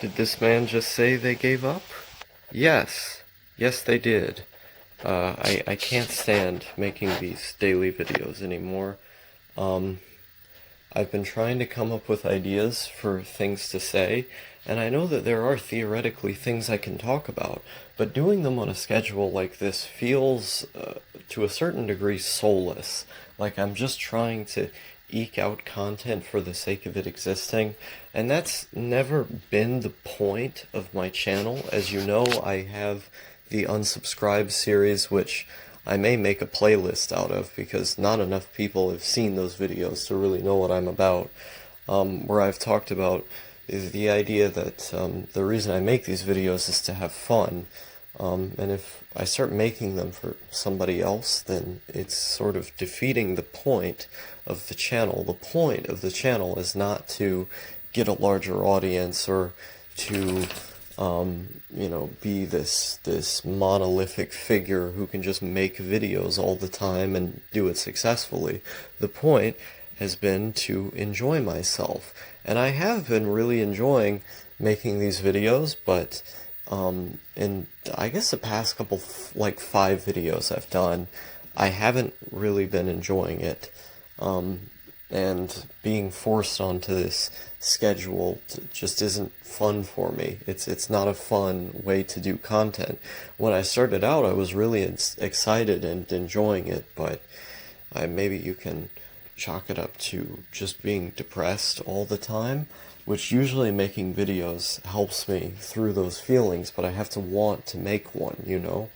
Did this man just say they gave up? Yes. Yes, they did. I can't stand making these daily videos anymore. Um, I've been trying to come up with ideas for things to say, and I know that there are theoretically things I can talk about, but doing them on a schedule like this feels, to a certain degree, soulless. Like I'm just trying to eke out content for the sake of it existing, and that's never been the point of my channel. As you know, I have the unsubscribe series, which I may make a playlist out of because not enough people have seen those videos to really know what I'm about. Where I've talked about is the idea that the reason I make these videos is to have fun. And if I start making them for somebody else, then it's sort of defeating the point of the channel. The point of the channel is not to get a larger audience or to be this monolithic figure who can just make videos all the time and do it successfully. The point has been to enjoy myself, and I have been really enjoying making these videos, but in I guess the past couple, like 5 videos I've done, I haven't really been enjoying it. And being forced onto this schedule just isn't fun for me. It's not a fun way to do content. When I started out, I was really excited and enjoying it, but maybe you can chalk it up to just being depressed all the time, which usually making videos helps me through those feelings, but I have to want to make one.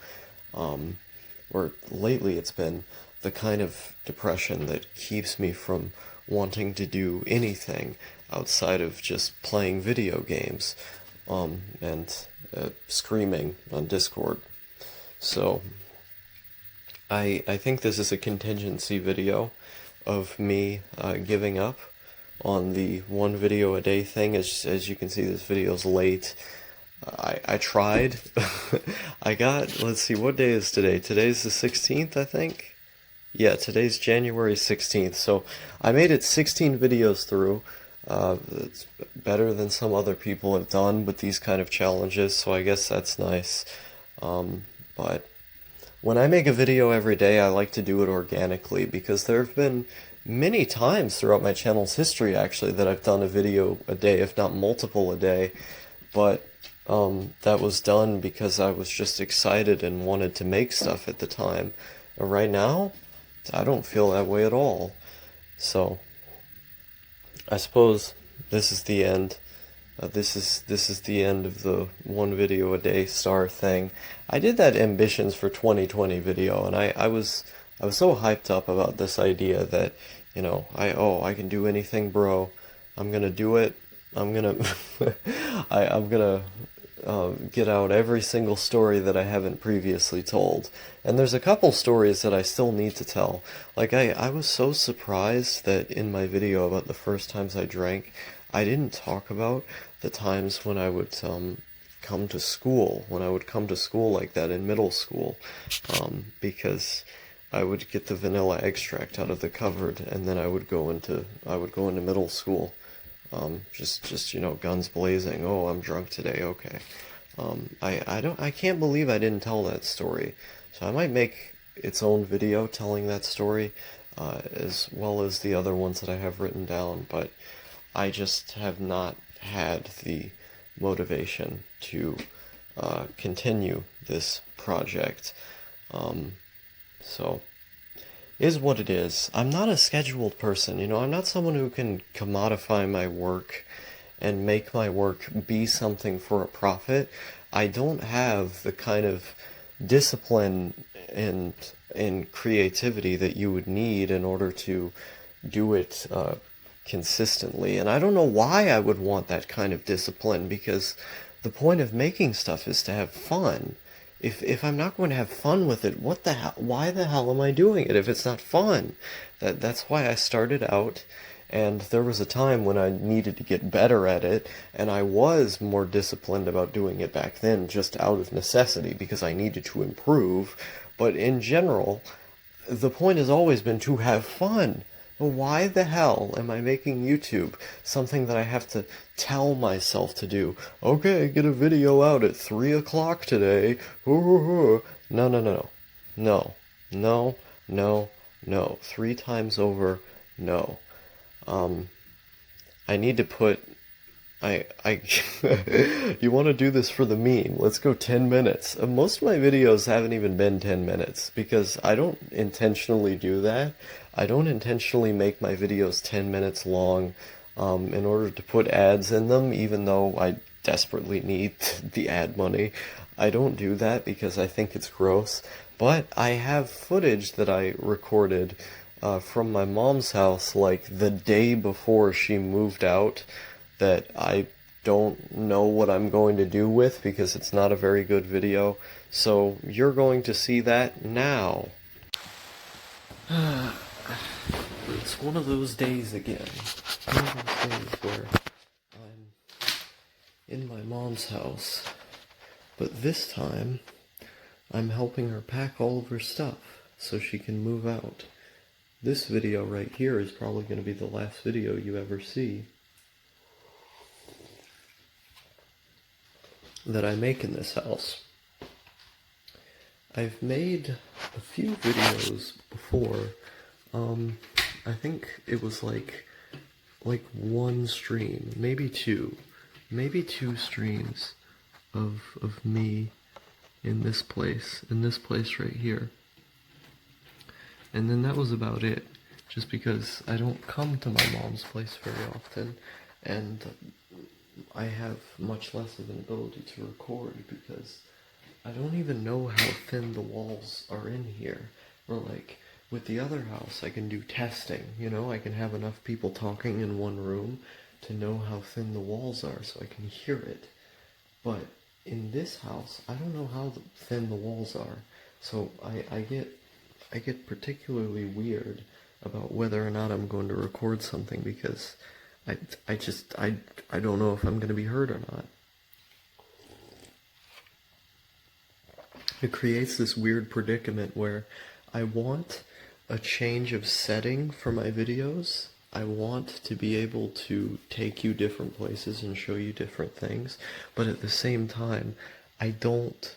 Or lately it's been the kind of depression that keeps me from wanting to do anything outside of just playing video games, and screaming on Discord. So I think this is a contingency video of me giving up on the one video a day thing. As you can see, this video's late. I tried. Let's see, what day is today? Today's the 16th, I think? Yeah, today's January 16th, so I made it 16 videos through. It's better than some other people have done with these kind of challenges, so I guess that's nice. But when I make a video every day, I like to do it organically, because there have been many times throughout my channel's history, actually, that I've done a video a day, if not multiple a day, but that was done because I was just excited and wanted to make stuff at the time. Right now, I don't feel that way at all. So I suppose this is the end. This is the end of the one video a day star thing. I did that ambitions for 2020 video, and I was so hyped up about this idea that, I can do anything, bro. I'm gonna do it. I'm gonna I'm gonna get out every single story that I haven't previously told. And there's a couple stories that I still need to tell. Like, I was so surprised that in my video about the first times I drank, I didn't talk about the times when I would come to school, like that in middle school, because I would get the vanilla extract out of the cupboard, and then I would go into middle school. Just guns blazing. Oh, I'm drunk today. Okay. I can't believe I didn't tell that story. So I might make its own video telling that story, as well as the other ones that I have written down. But I just have not had the motivation to continue this project. So is what it is. I'm not a scheduled person, I'm not someone who can commodify my work and make my work be something for a profit. I don't have the kind of discipline and creativity that you would need in order to do it consistently. And I don't know why I would want that kind of discipline, because the point of making stuff is to have fun. If I'm not going to have fun with it, what the hell? Why the hell am I doing it if it's not fun? That's why I started out, and there was a time when I needed to get better at it, and I was more disciplined about doing it back then, just out of necessity, because I needed to improve. But in general, the point has always been to have fun. Why the hell am I making YouTube something that I have to tell myself to do? Okay, get a video out at 3 o'clock today. No, no, no, no. No, no, no, no. 3 times over, no. I need to put you want to do this for the meme? Let's go 10 minutes. Most of my videos haven't even been 10 minutes because I don't intentionally do that. I don't intentionally make my videos 10 minutes long in order to put ads in them, even though I desperately need the ad money. I don't do that because I think it's gross. But I have footage that I recorded from my mom's house like the day before she moved out that I don't know what I'm going to do with because it's not a very good video. So you're going to see that now. It's one of those days again. One of those days where I'm in my mom's house. But this time, I'm helping her pack all of her stuff so she can move out. This video right here is probably going to be the last video you ever see that I make in this house. I've made a few videos before. I think it was like one stream, maybe two streams of me in this place right here. And then that was about it, just because I don't come to my mom's place very often, and I have much less of an ability to record because I don't even know how thin the walls are in here. Or like, with the other house, I can do testing, you know? I can have enough people talking in one room to know how thin the walls are so I can hear it. But in this house, I don't know how thin the walls are. So I get particularly weird about whether or not I'm going to record something because I don't know if I'm going to be heard or not. It creates this weird predicament where I want a change of setting for my videos. I want to be able to take you different places and show you different things, but at the same time, I don't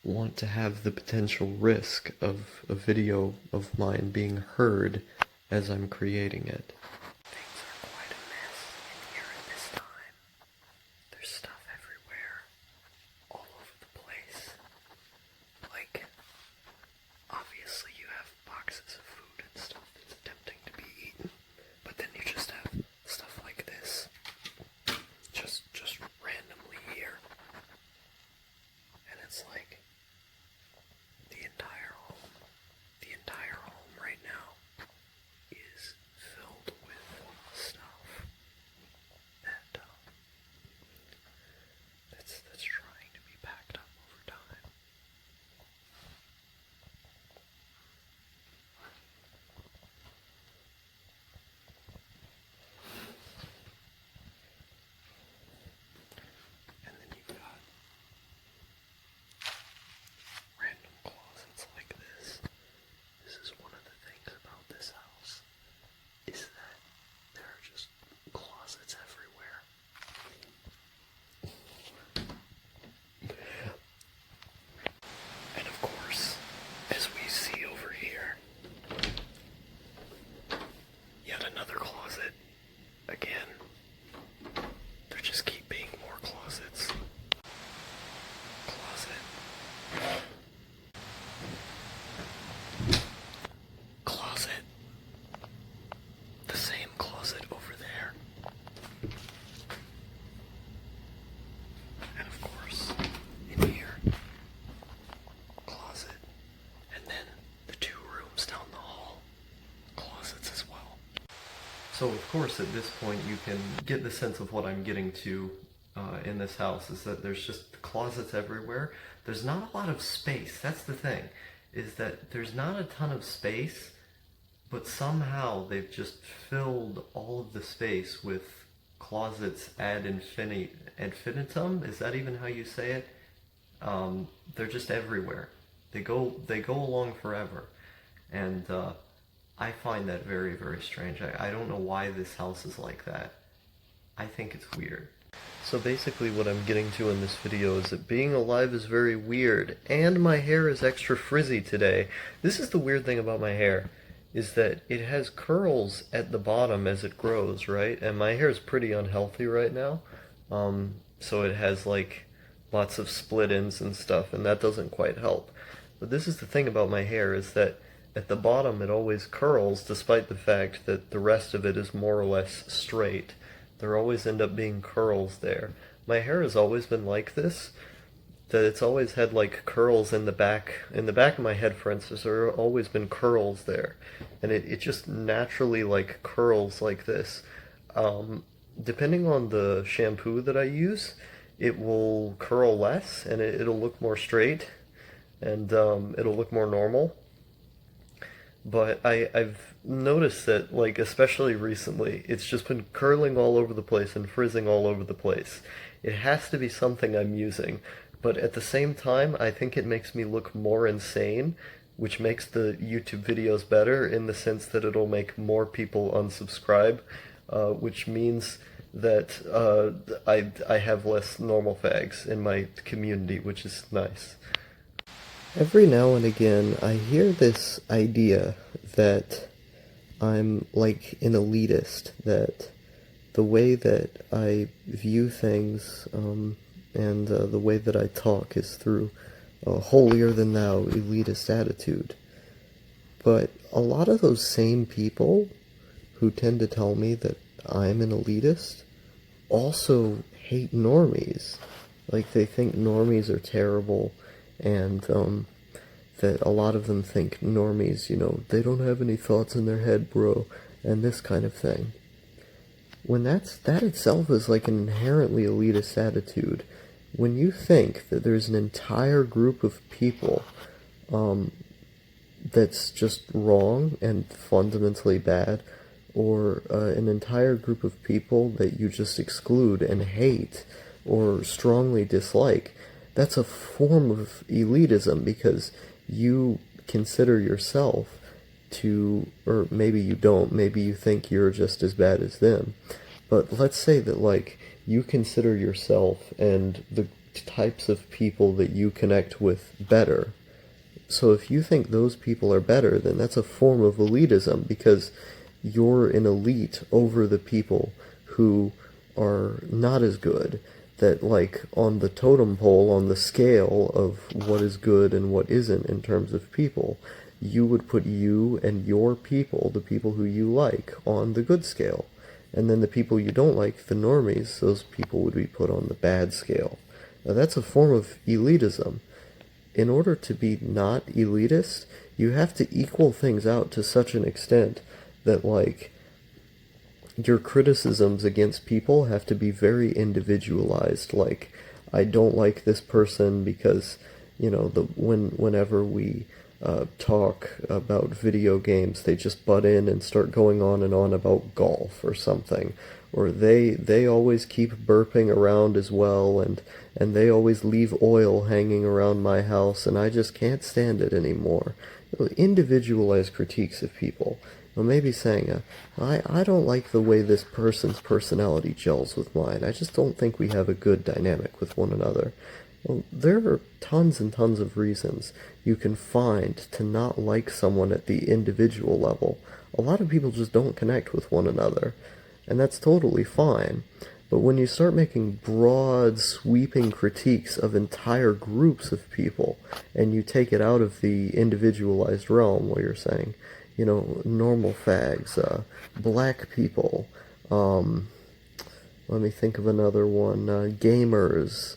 want to have the potential risk of a video of mine being heard as I'm creating it. Things are quite a mess in here at this time. There's stuff everywhere, all over the place. Like, obviously you have boxes of food and stuff that's tempting to be eaten, but then you just have stuff like this, just randomly here. And it's like, the entire home right now is filled with stuff that that's trying to be packed up over time. And then you've got random closets like this. This is one of the things about this house, is that there are just closets everywhere. And of course, as we see over here, yet another closet. Again, there just keep being more closets. Closet. Closet. The same closet over there. And of course, in here, closet. And then the 2 rooms down the hall, closets as well. So of course at this point you can get the sense of what I'm getting to in this house, is that there's just closets everywhere. There's not a lot of space. That's the thing, is that there's not a ton of space, but somehow they've just filled all of the space with closets ad infinitum. Is that even how you say it? They're just everywhere. They go along forever. And I find that very, very strange. I don't know why this house is like that. I think it's weird. So basically what I'm getting to in this video is that being alive is very weird, and my hair is extra frizzy today. This is the weird thing about my hair, is that it has curls at the bottom as it grows, right? And my hair is pretty unhealthy right now, so it has like lots of split ends and stuff, and that doesn't quite help. But this is the thing about my hair, is that at the bottom it always curls despite the fact that the rest of it is more or less straight. There always end up being curls there. My hair has always been like this, that it's always had like curls in the back of my head, for instance. There have always been curls there, and it just naturally like curls like this. Depending on the shampoo that I use, it will curl less and it'll look more straight, and it'll look more normal. But I've noticed that, like, especially recently, it's just been curling all over the place and frizzing all over the place. It has to be something I'm using, but at the same time, I think it makes me look more insane, which makes the YouTube videos better in the sense that it'll make more people unsubscribe, which means that I have less normal fags in my community, which is nice. Every now and again, I hear this idea that I'm like an elitist, that the way that I view things and the way that I talk is through a holier-than-thou elitist attitude. But a lot of those same people who tend to tell me that I'm an elitist also hate normies. Like, they think normies are terrible, and that a lot of them think normies, they don't have any thoughts in their head, bro, and this kind of thing. When that itself is like an inherently elitist attitude. When you think that there's an entire group of people that's just wrong and fundamentally bad, or an entire group of people that you just exclude and hate or strongly dislike, that's a form of elitism, because you consider yourself to, or maybe you don't, maybe you think you're just as bad as them, but let's say that, like, you consider yourself and the types of people that you connect with better. So if you think those people are better, then that's a form of elitism, because you're an elite over the people who are not as good. That, like, on the totem pole, on the scale of what is good and what isn't in terms of people, you would put you and your people, the people who you like, on the good scale. And then the people you don't like, the normies, those people would be put on the bad scale. Now, that's a form of elitism. In order to be not elitist, you have to equal things out to such an extent that, like, your criticisms against people have to be very individualized. Like, I don't like this person because, whenever we talk about video games, they just butt in and start going on and on about golf or something. Or they always keep burping around as well, and they always leave oil hanging around my house, and I just can't stand it anymore. Individualized critiques of people. Well, maybe saying, I don't like the way this person's personality gels with mine. I just don't think we have a good dynamic with one another. Well, there are tons and tons of reasons you can find to not like someone at the individual level. A lot of people just don't connect with one another, and that's totally fine. But when you start making broad, sweeping critiques of entire groups of people, and you take it out of the individualized realm where you're saying, normal fags, black people, let me think of another one, gamers,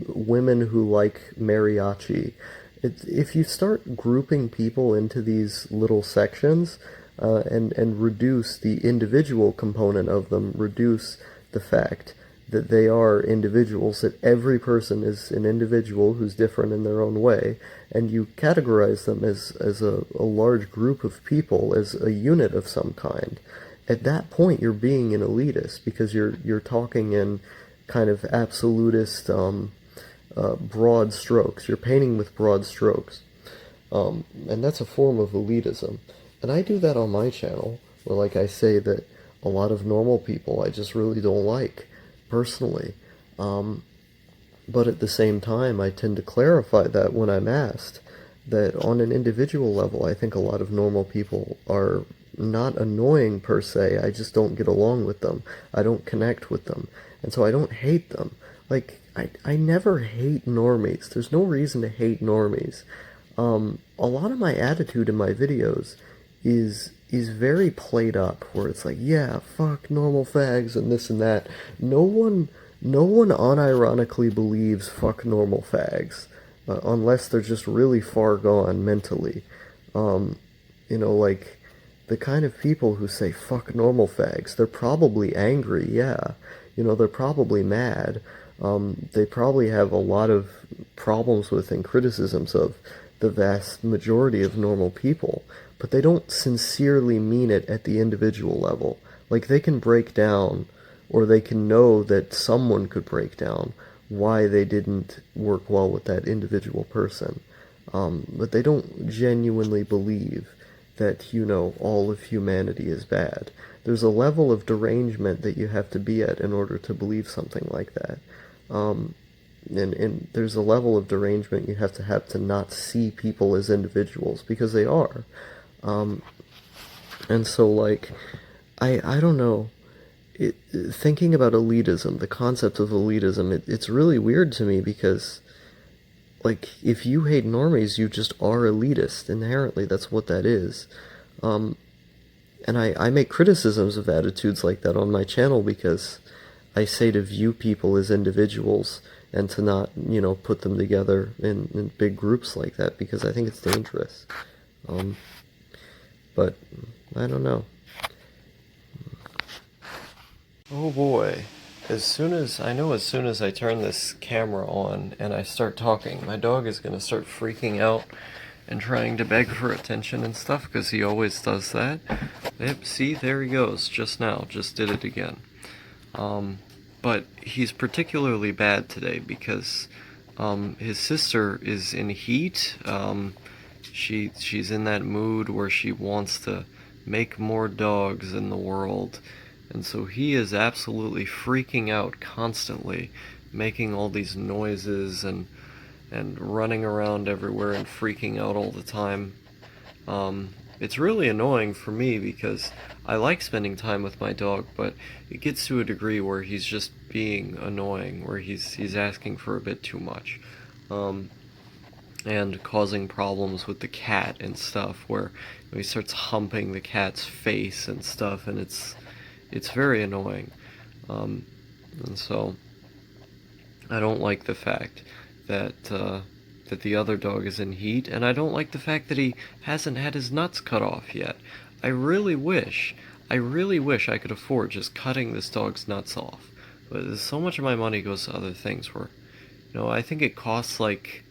women who like mariachi. If you start grouping people into these little sections, and reduce the individual component of them, reduce the fact that they are individuals, that every person is an individual who's different in their own way, and you categorize them as a large group of people, as a unit of some kind, at that point you're being an elitist, because you're talking in kind of absolutist broad strokes. You're painting with broad strokes. And that's a form of elitism. And I do that on my channel, where like I say that a lot of normal people I just really don't like, personally. Um, but at the same time, I tend to clarify that when I'm asked, that on an individual level, I think a lot of normal people are not annoying per se. I just don't get along with them. I don't connect with them. And so I don't hate them. Like, I never hate normies. There's no reason to hate normies. A lot of my attitude in my videos is very played up, where it's like, yeah, fuck normal fags and this and that. No one unironically believes fuck normal fags, unless they're just really far gone mentally. Um, like the kind of people who say fuck normal fags, they're probably angry, yeah. They're probably mad. They probably have a lot of problems with and criticisms of the vast majority of normal people, but they don't sincerely mean it at the individual level. Like, they can break down, or they can know that someone could break down why they didn't work well with that individual person. But they don't genuinely believe that, all of humanity is bad. There's a level of derangement that you have to be at in order to believe something like that. And there's a level of derangement you have to not see people as individuals, because they are. And so, like, I don't know. Thinking about elitism, the concept of elitism, it's really weird to me, because, like, if you hate normies, you just are elitist. Inherently, that's what that is. And I make criticisms of attitudes like that on my channel, because I say to view people as individuals and to not, put them together in big groups like that, because I think it's dangerous. But I don't know. Oh boy. As soon as I turn this camera on and I start talking, my dog is going to start freaking out and trying to beg for attention and stuff, because he always does that. Yep, see, there he goes, just now, just did it again. But he's particularly bad today because his sister is in heat. She's in that mood where she wants to make more dogs in the world. And so he is absolutely freaking out constantly, making all these noises and running around everywhere and freaking out all the time. It's really annoying for me, because I like spending time with my dog, but it gets to a degree where he's just being annoying, where he's asking for a bit too much. And causing problems with the cat and stuff, where he starts humping the cat's face and stuff, and it's very annoying. And so I don't like the fact that the other dog is in heat, and I don't like the fact that he hasn't had his nuts cut off yet. I really wish I could afford just cutting this dog's nuts off. But so much of my money goes to other things, where, I think it costs like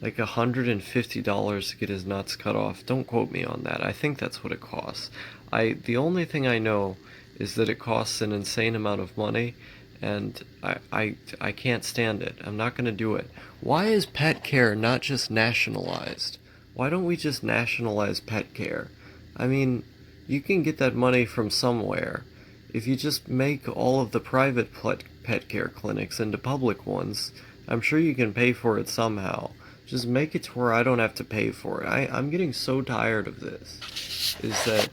$150 to get his nuts cut off. Don't quote me on that. I think that's what it costs. The only thing I know is that it costs an insane amount of money, and I can't stand it. I'm not going to do it. Why is pet care not just nationalized? Why don't we just nationalize pet care? I mean, you can get that money from somewhere. If you just make all of the private pet care clinics into public ones, I'm sure you can pay for it somehow. Just make it to where I don't have to pay for it. I'm getting so tired of this. Is that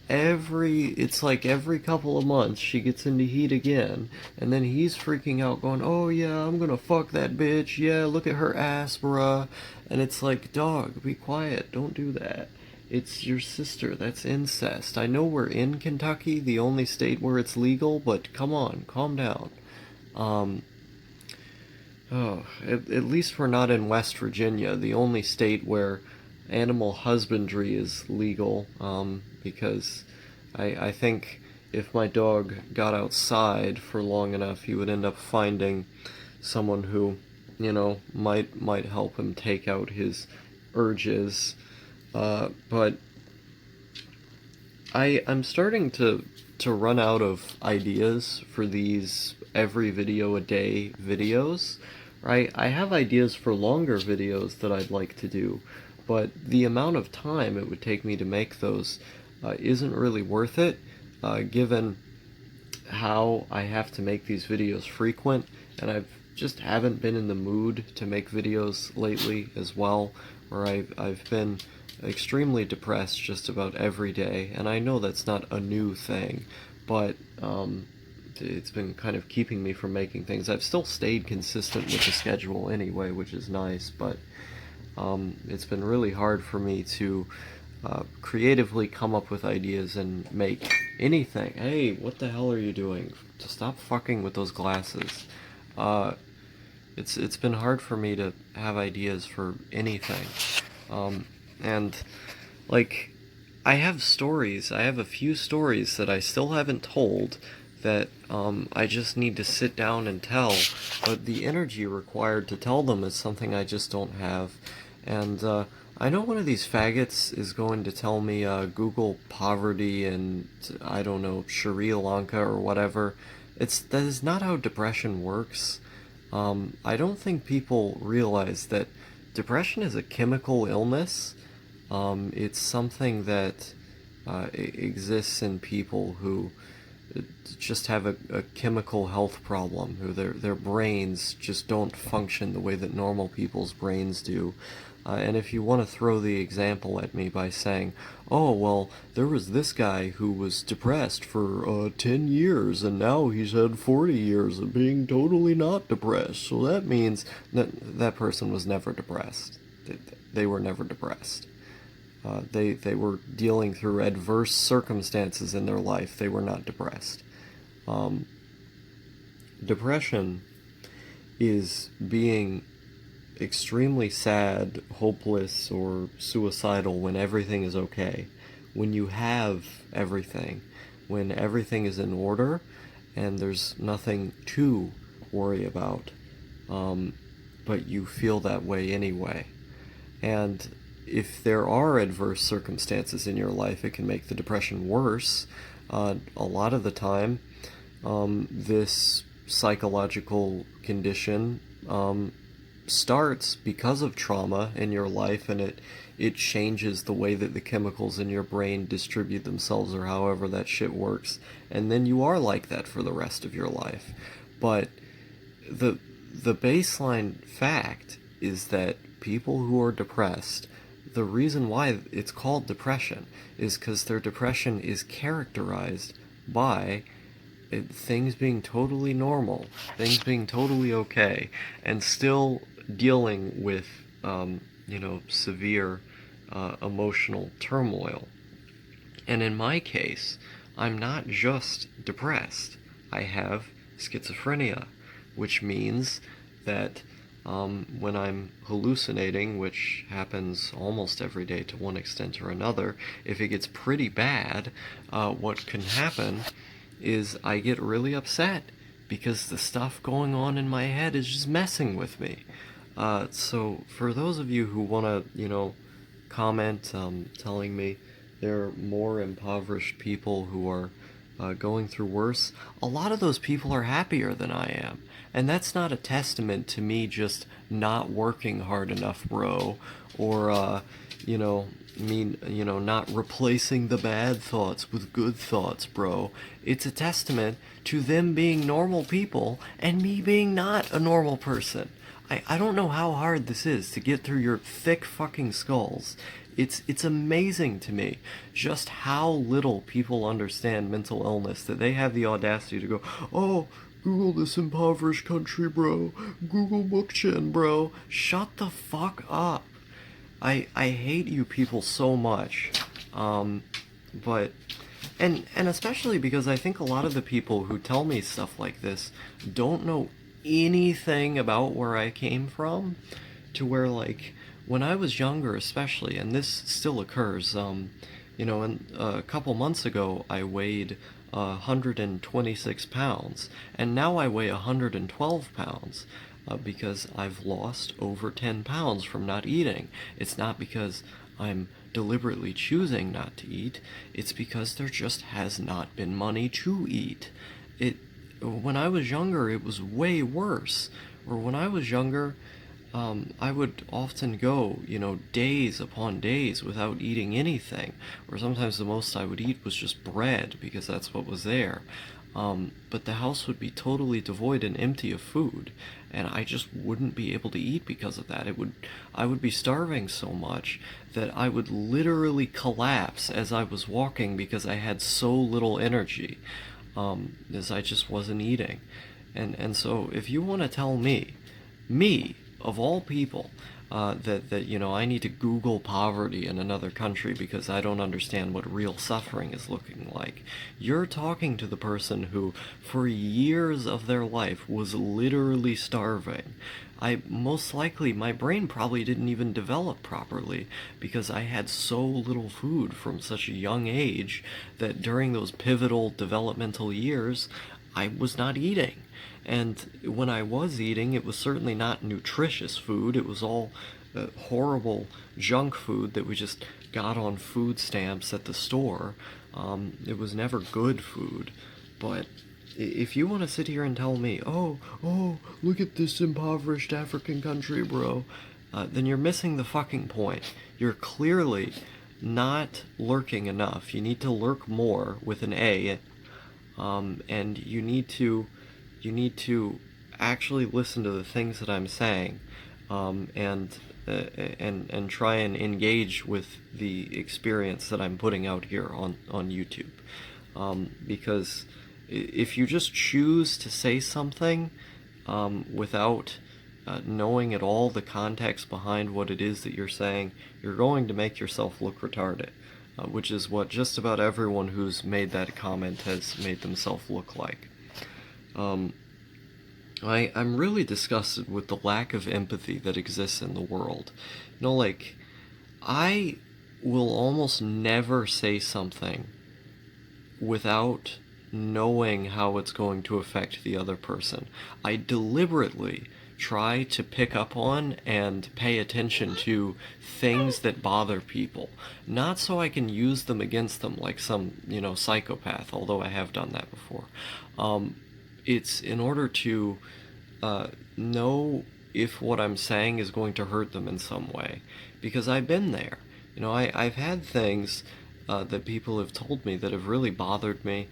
it's like every couple of months she gets into heat again, and then he's freaking out going, oh yeah, I'm gonna fuck that bitch, yeah, look at her ass, bruh. And it's like, dog, be quiet, don't do that. It's your sister, that's incest. I know we're in Kentucky, the only state where it's legal, but come on, calm down. At least we're not in West Virginia, the only state where animal husbandry is legal, because I think if my dog got outside for long enough, he would end up finding someone who, might help him take out his urges. But I'm starting to run out of ideas for these every video a day videos. Right? I have ideas for longer videos that I'd like to do, but the amount of time it would take me to make those isn't really worth it, given how I have to make these videos frequent, and I've just haven't been in the mood to make videos lately as well, where I've been extremely depressed just about every day, and I know that's not a new thing, but it's been kind of keeping me from making things. I've still stayed consistent with the schedule anyway, which is nice, but it's been really hard for me to creatively come up with ideas and make anything. Hey, what the hell are you doing? To stop fucking with those glasses. It's been hard for me to have ideas for anything. And like, I have stories. I have a few stories that I still haven't told that I just need to sit down and tell, but the energy required to tell them is something I just don't have. And I know one of these faggots is going to tell me Google poverty and, I don't know, Sri Lanka or whatever. That is not how depression works. I don't think people realize that depression is a chemical illness. It's something that exists in people who just have a chemical health problem, who their brains just don't function the way that normal people's brains do. And if you want to throw the example at me by saying, oh, well, there was this guy who was depressed for 10 years, and now he's had 40 years of being totally not depressed, so that means that person was never depressed. They were never depressed. They were dealing through adverse circumstances in their life. They were not depressed. Depression is being extremely sad, hopeless, or suicidal when everything is okay. When you have everything. When everything is in order and there's nothing to worry about. But you feel that way anyway. And if there are adverse circumstances in your life, it can make the depression worse. A lot of the time, this psychological condition starts because of trauma in your life, and it changes the way that the chemicals in your brain distribute themselves, or however that shit works, and then you are like that for the rest of your life. But the baseline fact is that people who are depressed, the reason why it's called depression is because their depression is characterized by things being totally normal, things being totally okay, and still dealing with, severe emotional turmoil. And in my case, I'm not just depressed. I have schizophrenia, which means that when I'm hallucinating, which happens almost every day to one extent or another, if it gets pretty bad, what can happen is I get really upset because the stuff going on in my head is just messing with me. So for those of you who want to, comment telling me there are more impoverished people who are going through worse, a lot of those people are happier than I am. And that's not a testament to me just not working hard enough, bro, or, not replacing the bad thoughts with good thoughts, bro. It's a testament to them being normal people and me being not a normal person. I don't know how hard this is to get through your thick fucking skulls. It's amazing to me just how little people understand mental illness, that they have the audacity to go, oh, Google this impoverished country, bro. Google Bookchin, bro. Shut the fuck up. I hate you people so much. But and especially because I think a lot of the people who tell me stuff like this don't know anything about where I came from, to where, like, when I was younger especially, and this still occurs, a couple months ago I weighed 126 pounds, and now I weigh 112 pounds, because I've lost over 10 pounds from not eating. It's not because I'm deliberately choosing not to eat, it's because there just has not been money to eat. When I was younger, it was way worse. Or when I was younger, I would often go, days upon days without eating anything, or sometimes the most I would eat was just bread because that's what was there. But the house would be totally devoid and empty of food, and I just wouldn't be able to eat because of that. I would be starving so much that I would literally collapse as I was walking because I had so little energy, as I just wasn't eating. And so if you want to tell me of all people, that I need to Google poverty in another country because I don't understand what real suffering is looking like. You're talking to the person who, for years of their life, was literally starving. Most likely, my brain probably didn't even develop properly because I had so little food from such a young age that during those pivotal developmental years, I was not eating. And when I was eating, it was certainly not nutritious food. It was all horrible junk food that we just got on food stamps at the store. It was never good food. But if you want to sit here and tell me, oh, look at this impoverished African country, bro, then you're missing the fucking point. You're clearly not lurking enough. You need to lurk more with an A, and you need to actually listen to the things that I'm saying, and try and engage with the experience that I'm putting out here on YouTube, because if you just choose to say something without knowing at all the context behind what it is that you're saying, you're going to make yourself look retarded, which is what just about everyone who's made that comment has made themselves look like. I'm really disgusted with the lack of empathy that exists in the world. Like, I will almost never say something without knowing how it's going to affect the other person. I deliberately try to pick up on and pay attention to things that bother people. Not so I can use them against them like some, psychopath, although I have done that before. It's in order to know if what I'm saying is going to hurt them in some way. Because I've been there. I've had things that people have told me that have really bothered me.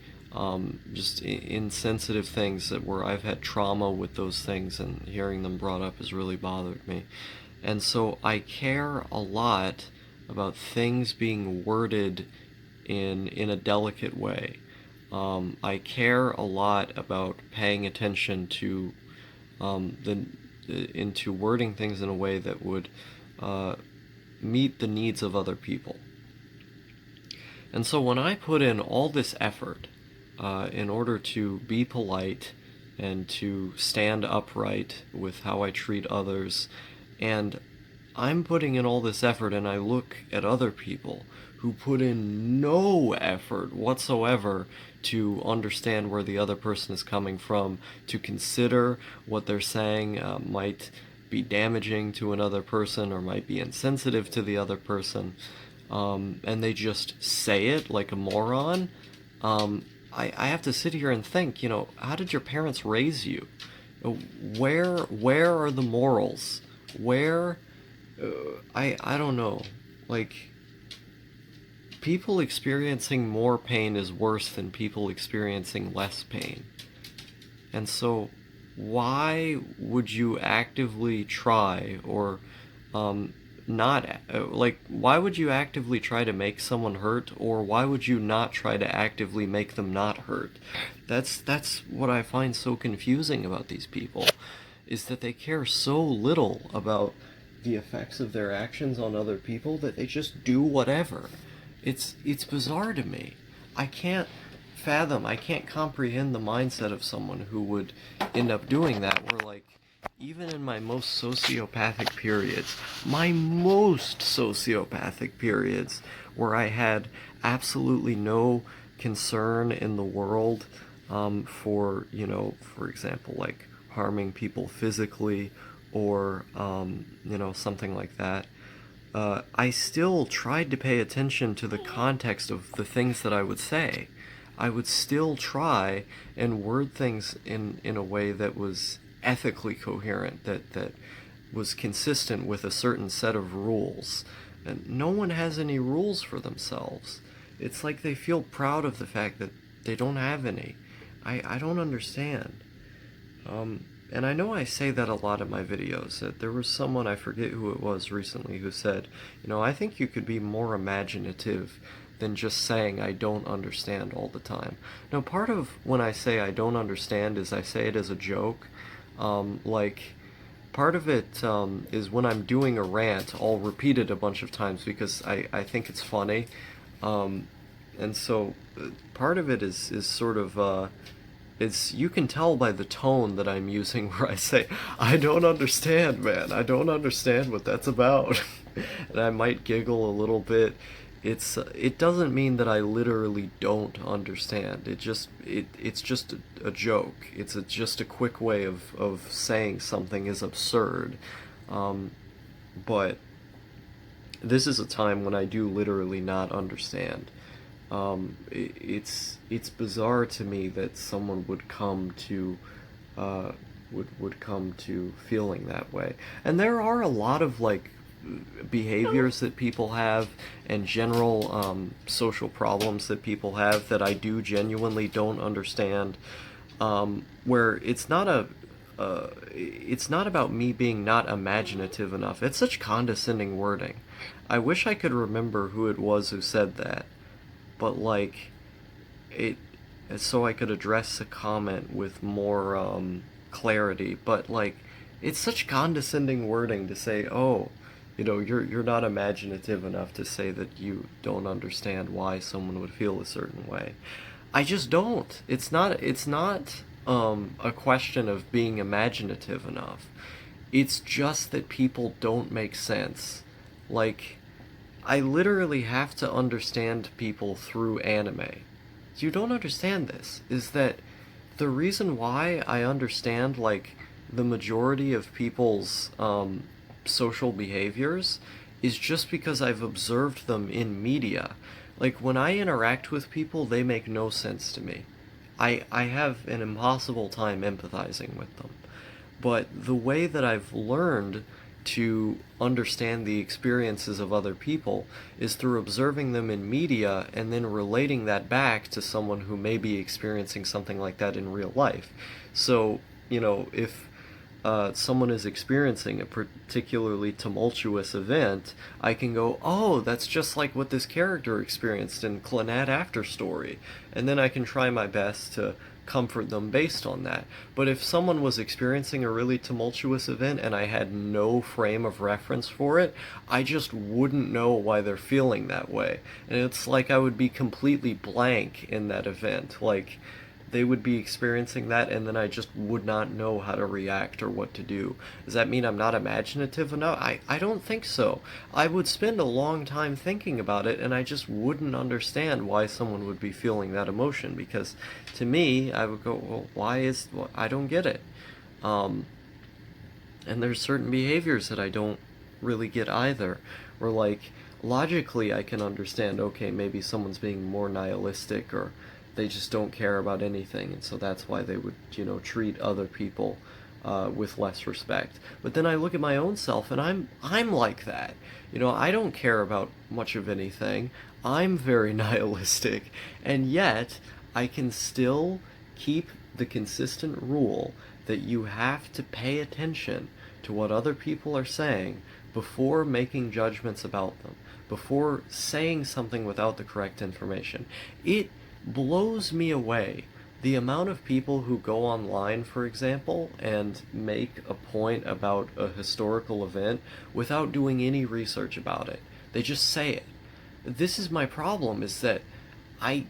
Just insensitive things where I've had trauma with those things, and hearing them brought up has really bothered me. And so I care a lot about things being worded in a delicate way. I care a lot about paying attention to into wording things in a way that would meet the needs of other people. And so when I put in all this effort in order to be polite and to stand upright with how I treat others, and I'm putting in all this effort and I look at other people who put in no effort whatsoever to understand where the other person is coming from, to consider what they're saying might be damaging to another person or might be insensitive to the other person, and they just say it like a moron. I have to sit here and think, how did your parents raise you? Where are the morals? Where, I don't know. Like, people experiencing more pain is worse than people experiencing less pain. And so, why would you actively try, or not, why would you actively try to make someone hurt, or why would you not try to actively make them not hurt? That's what I find so confusing about these people, is that they care so little about the effects of their actions on other people that they just do whatever. It's bizarre to me. I can't comprehend the mindset of someone who would end up doing that, where, like, even in my most sociopathic periods, where I had absolutely no concern in the world for, for example, like harming people physically, or, something like that, I still tried to pay attention to the context of the things that I would say. I would still try and word things in a way that was ethically coherent, that was consistent with a certain set of rules. And no one has any rules for themselves. It's like they feel proud of the fact that they don't have any. I don't understand. And I know I say that a lot in my videos. That there was someone, I forget who it was recently, who said, I think you could be more imaginative than just saying I don't understand all the time. Now, part of when I say I don't understand is I say it as a joke. Like, part of it is when I'm doing a rant, I'll repeat it a bunch of times because I think it's funny. And so part of it is sort of it's, you can tell by the tone that I'm using where I say, I don't understand, man. I don't understand what that's about. And I might giggle a little bit. It doesn't mean that I literally don't understand. It's just a joke. It's just a quick way of saying something is absurd. But this is a time when I do literally not understand. It's bizarre to me that someone would come to would come to feeling that way. And there are a lot of like behaviors that people have and general social problems that people have that I do genuinely don't understand. Where it's not about me being not imaginative enough. It's such condescending wording. I wish I could remember who it was who said that, but like it, so I could address the comment with more clarity. But like, it's such condescending wording to say, oh, you're not imaginative enough to say that you don't understand why someone would feel a certain way. I just don't. It's not a question of being imaginative enough. It's just that people don't make sense. Like, I literally have to understand people through anime. So you don't understand this, is that the reason why I understand, like, the majority of people's social behaviors is just because I've observed them in media. Like, when I interact with people, they make no sense to me. I have an impossible time empathizing with them. But the way that I've learned to understand the experiences of other people is through observing them in media and then relating that back to someone who may be experiencing something like that in real life. So, if someone is experiencing a particularly tumultuous event, I can go, oh, that's just like what this character experienced in Clannad After Story. And then I can try my best to comfort them based on that. But if someone was experiencing a really tumultuous event and I had no frame of reference for it, I just wouldn't know why they're feeling that way. And it's like I would be completely blank in that event. Like, they would be experiencing that and then I just would not know how to react or what to do. Does that mean I'm not imaginative enough? I don't think so. I would spend a long time thinking about it and I just wouldn't understand why someone would be feeling that emotion, because to me, I would go, well, I don't get it. And there's certain behaviors that I don't really get either. Where like, logically I can understand, okay, maybe someone's being more nihilistic or they just don't care about anything, and so that's why they would, treat other people with less respect. But then I look at my own self, and I'm like that. I don't care about much of anything. I'm very nihilistic, and yet I can still keep the consistent rule that you have to pay attention to what other people are saying before making judgments about them, before saying something without the correct information. It blows me away the amount of people who go online, for example, and make a point about a historical event without doing any research about it. They just say it. This is my problem, is that I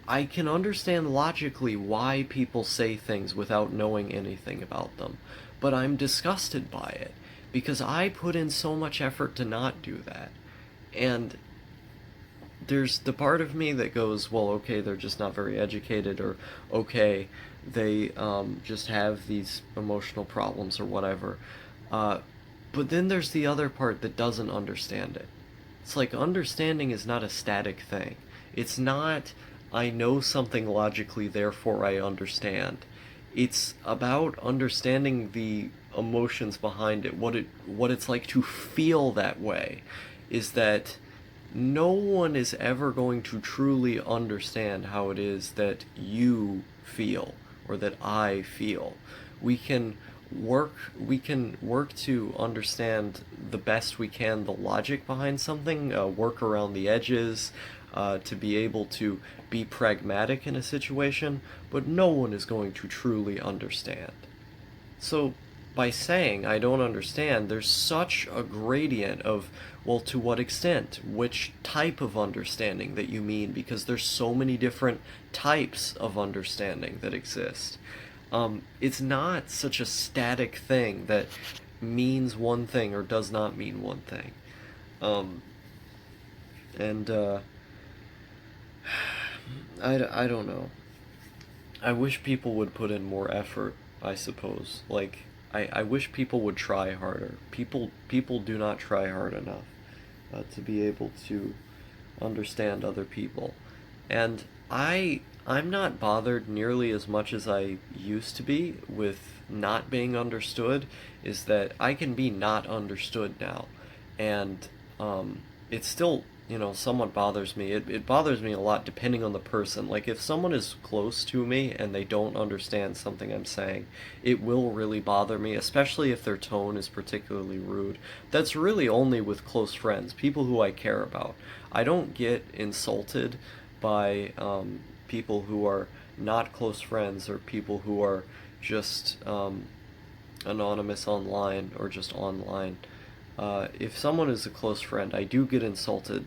I can understand logically why people say things without knowing anything about them, but I'm disgusted by it because I put in so much effort to not do that. And there's the part of me that goes, well, okay, they're just not very educated, or okay, they just have these emotional problems or whatever. But then there's the other part that doesn't understand it. It's like understanding is not a static thing. It's not, I know something logically, therefore I understand. It's about understanding the emotions behind it, what it's like to feel that way, is that no one is ever going to truly understand how it is that you feel or that I feel. We can work to understand the best we can the logic behind something, work around the edges, to be able to be pragmatic in a situation, but no one is going to truly understand. So, by saying I don't understand, there's such a gradient of, well, to what extent, which type of understanding that you mean, because there's so many different types of understanding that exist. It's not such a static thing that means one thing or does not mean one thing. Um, and I don't know. I wish people would put in more effort, I suppose. Like, I wish people would try harder. People do not try hard enough to be able to understand other people. And I'm not bothered nearly as much as I used to be with not being understood, is that I can be not understood now. And it's still, somewhat bothers me. It bothers me a lot depending on the person. Like, if someone is close to me and they don't understand something I'm saying, it will really bother me, especially if their tone is particularly rude. That's really only with close friends, people who I care about. I don't get insulted by people who are not close friends or people who are just anonymous online or just online. If someone is a close friend, I do get insulted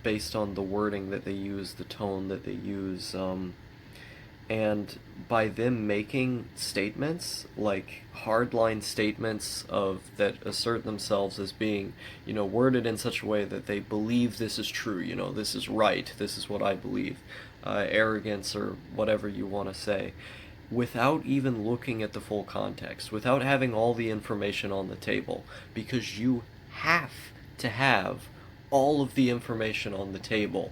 based on the wording that they use, the tone that they use, and by them making statements, like hardline statements of that assert themselves as being, worded in such a way that they believe this is true, this is right, this is what I believe, arrogance or whatever you want to say, without even looking at the full context, without having all the information on the table, because you have to have all of the information on the table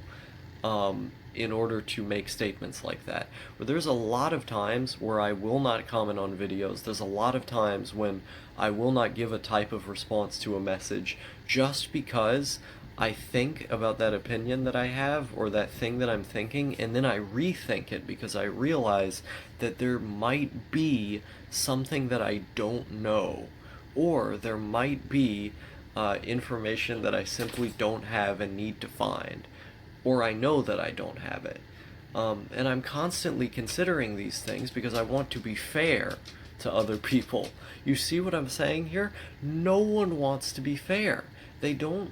in order to make statements like that. But there's a lot of times where I will not comment on videos. There's a lot of times when I will not give a type of response to a message just because I think about that opinion that I have or that thing that I'm thinking, and then I rethink it because I realize that there might be something that I don't know, or there might be information that I simply don't have and need to find, or I know that I don't have it. And I'm constantly considering these things because I want to be fair to other people. You see what I'm saying here? No one wants to be fair. They don't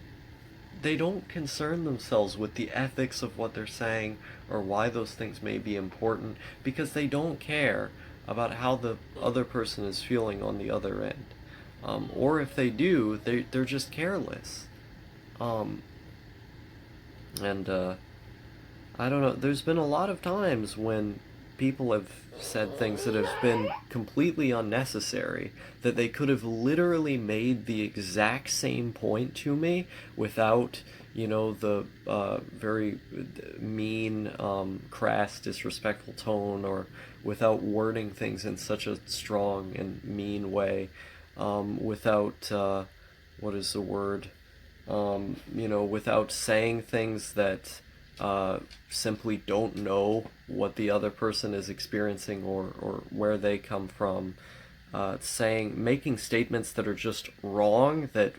concern themselves with the ethics of what they're saying or why those things may be important because they don't care about how the other person is feeling on the other end. Or if they do, they're just careless. Um, and I don't know. There's been a lot of times when people have said things that have been completely unnecessary, that they could have literally made the exact same point to me without, the very mean, crass, disrespectful tone, or without wording things in such a strong and mean way, without, what is the word? Without saying things that simply don't know what the other person is experiencing or where they come from, making statements that are just wrong that,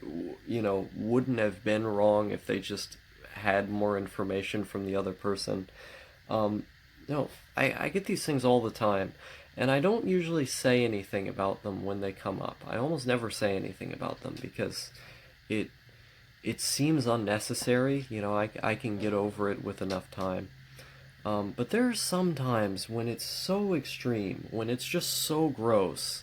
wouldn't have been wrong if they just had more information from the other person. No, I get these things all the time, and I don't usually say anything about them when they come up. I almost never say anything about them because it it seems unnecessary. I can get over it with enough time. But there are some times when it's so extreme, when it's just so gross,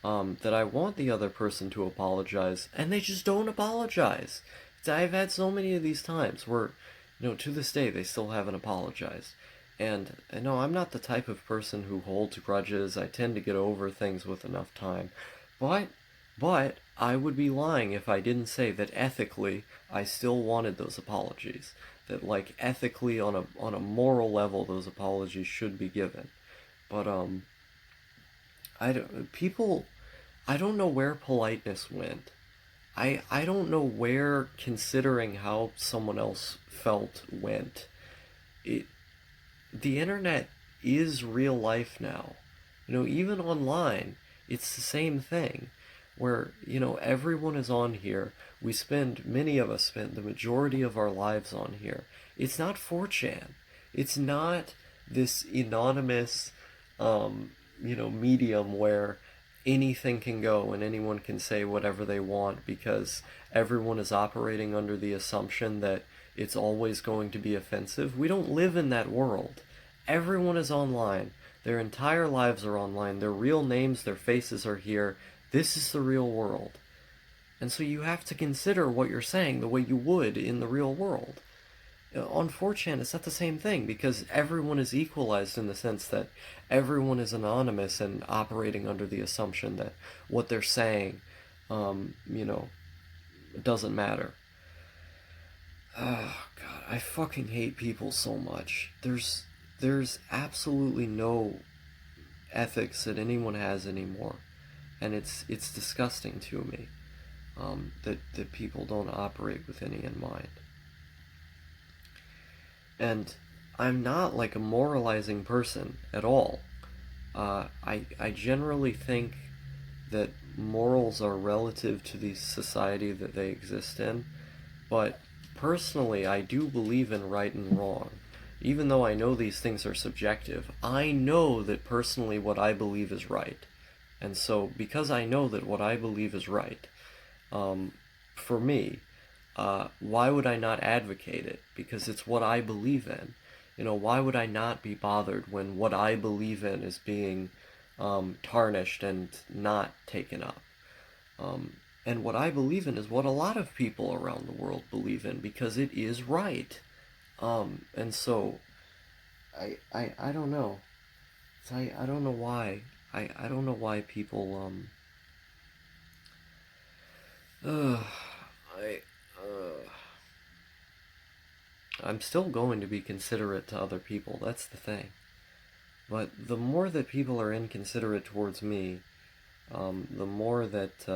that I want the other person to apologize, and they just don't apologize. I've had so many of these times where, to this day, they still haven't apologized. And no, I'm not the type of person who holds grudges. I tend to get over things with enough time. But, but I would be lying if I didn't say that ethically, I still wanted those apologies. That, like, ethically, on a moral level, those apologies should be given. But I don't, people, I don't know where politeness went. I don't know where considering how someone else felt went. It the internet is real life now. Even online, it's the same thing where, everyone is on here. Many of us spend the majority of our lives on here. It's not 4chan. It's not this anonymous, medium where anything can go and anyone can say whatever they want because everyone is operating under the assumption that it's always going to be offensive. We don't live in that world. Everyone is online. Their entire lives are online. Their real names, their faces are here. This is the real world. And so you have to consider what you're saying the way you would in the real world. On 4chan, it's not the same thing because everyone is equalized in the sense that everyone is anonymous and operating under the assumption that what they're saying, doesn't matter. Oh, God, I fucking hate people so much. There's absolutely no ethics that anyone has anymore, and it's disgusting to me that people don't operate with any in mind. And I'm not like a moralizing person at all. I generally think that morals are relative to the society that they exist in, but personally, I do believe in right and wrong. Even though I know these things are subjective, I know that personally what I believe is right. And so, because I know that what I believe is right, for me, why would I not advocate it? Because it's what I believe in. Why would I not be bothered when what I believe in is being tarnished and not taken up? And what I believe in is what a lot of people around the world believe in because it is right. And so, I don't know. I don't know why. I don't know why people, I, I'm still going to be considerate to other people, that's the thing. But the more that people are inconsiderate towards me, the more that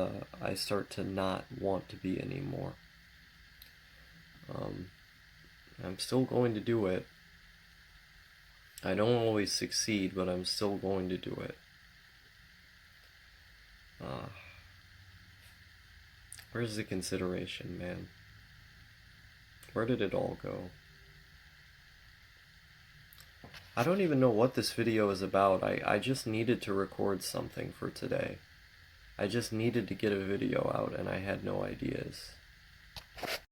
I start to not want to be anymore. I'm still going to do it. I don't always succeed, but I'm still going to do it. Where's the consideration, man? Where did it all go? I don't even know what this video is about. I just needed to record something for today. I just needed to get a video out and I had no ideas.